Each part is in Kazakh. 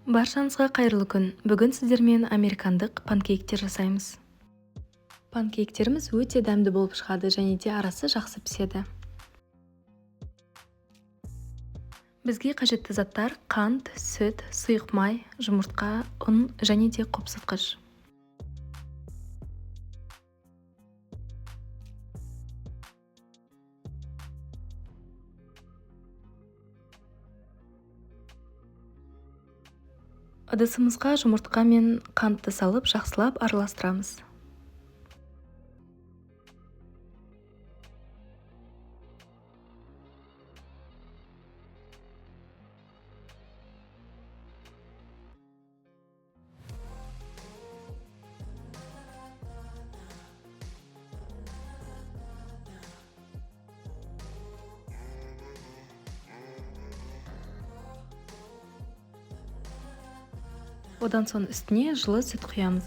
Баршаңызға қайырлы күн. Бүгін сіздермен американдық панкейктер жасаймыз. Панкейктеріміз өте дәмді болып шығады және де арасы жақсы піседі. Бізге қажетті заттар: қант, сүт, сұйық май, жұмыртқа, ұн және де қопсытқыш. Ыдысымызға жұмыртқа мен қантты салып, жақсылап араластырамыз. Одан соң үстіне жылы сүт құямыз.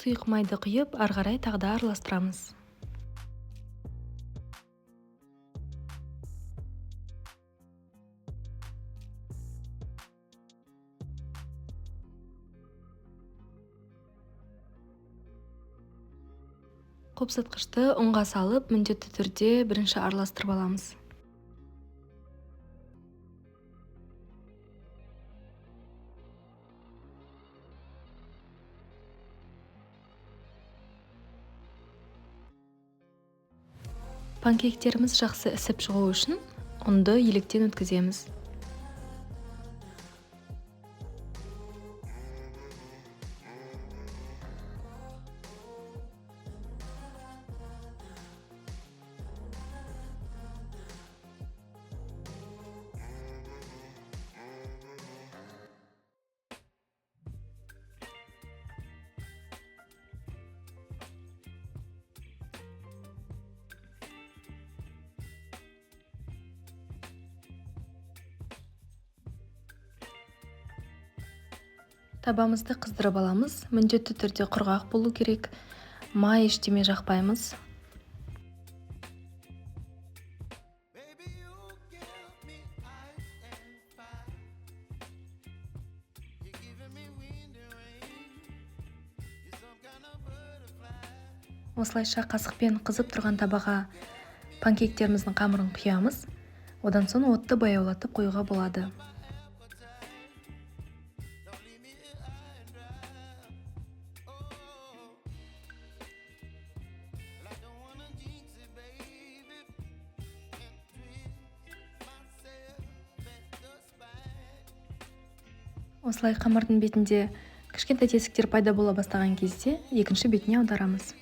Сұйық майды құйып, ары қарай тағы да араластырамыз. Қопсытқышты ұнға салып, міндетті түрде бірінші араластырып аламыз. Панкейктеріміз жақсы ісіп шығу үшін ұнды електен өткіземіз. Табамызды қыздырып аламыз. Міндетті түрде құрғақ болу керек. Май ештеме жақпаймыз. Осылайша қасықпен қызып тұрған табаға панкейктеріміздің қамырын құямыз. Одан соң отты баяулатып қоюға болады. Осылай қамырдың бетінде кішкентай тесіктер пайда бола бастаған кезде екінші бетіне аударамыз.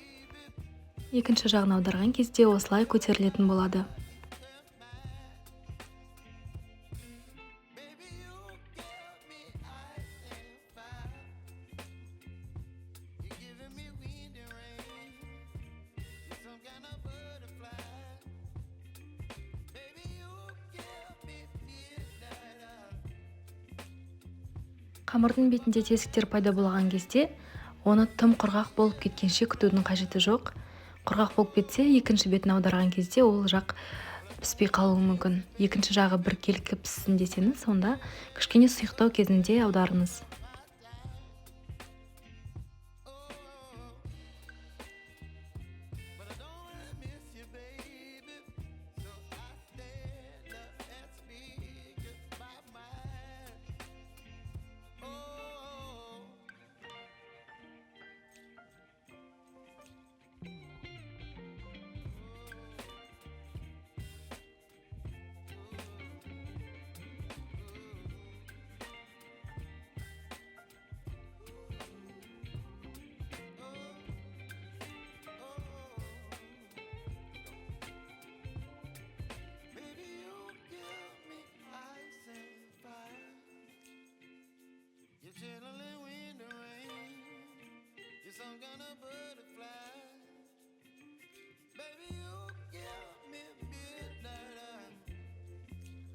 Екінші жағын аударған кезде осылай көтерілетін болады. Қамырдың бетінде тесіктер пайда болған кезде оны тым құрғақ болып кеткенше күтудің қажеті жоқ. Құрғақ болып кетсе, екінші бетін аударған кезде ол жақ піспей қалуы мүмкін. Екінші жағы біркелкі піссін десеңіз, сонда кішкене сұйықтау кезінде аударыңыз.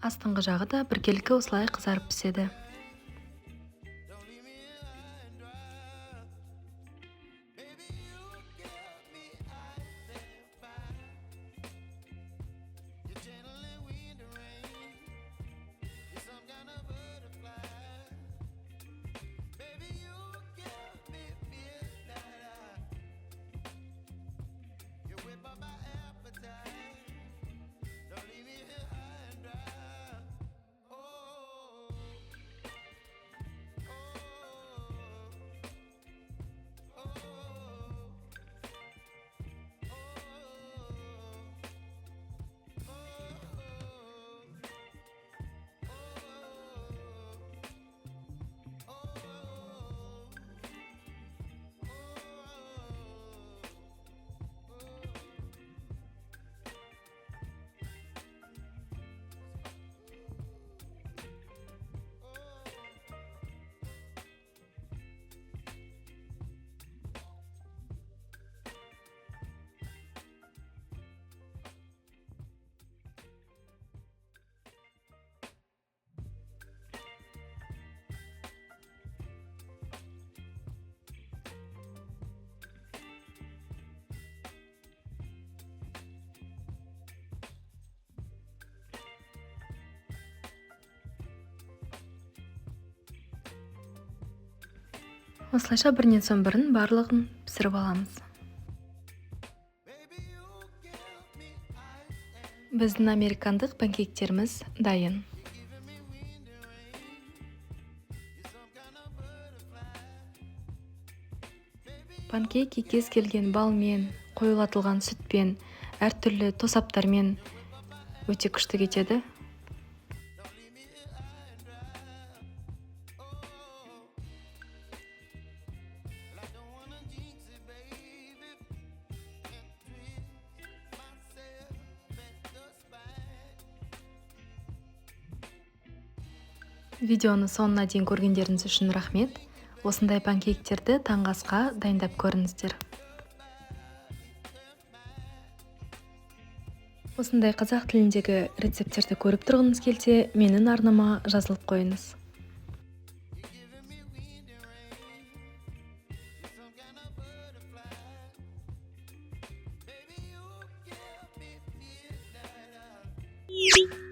Астыңғы жағы да біркелкі осылай қызарып піседі. Осылайша бірінен соң бірін барлығын пісіріп аламыз. Біздің американдық панкейктеріміз дайын. Панкейк кез келген балмен, қоюлатылған сүтпен, әртүрлі тосаптармен өте күшті кетеді. Видеоны соңына дейін көргендеріңіз үшін рахмет. Осындай панкейктерді таңғы асқа дайындап көріңіздер. Осындай қазақ тіліндегі рецепттерді көріп тұрғыңыз келсе, менің арнама жазылып қойыңыз. Beep.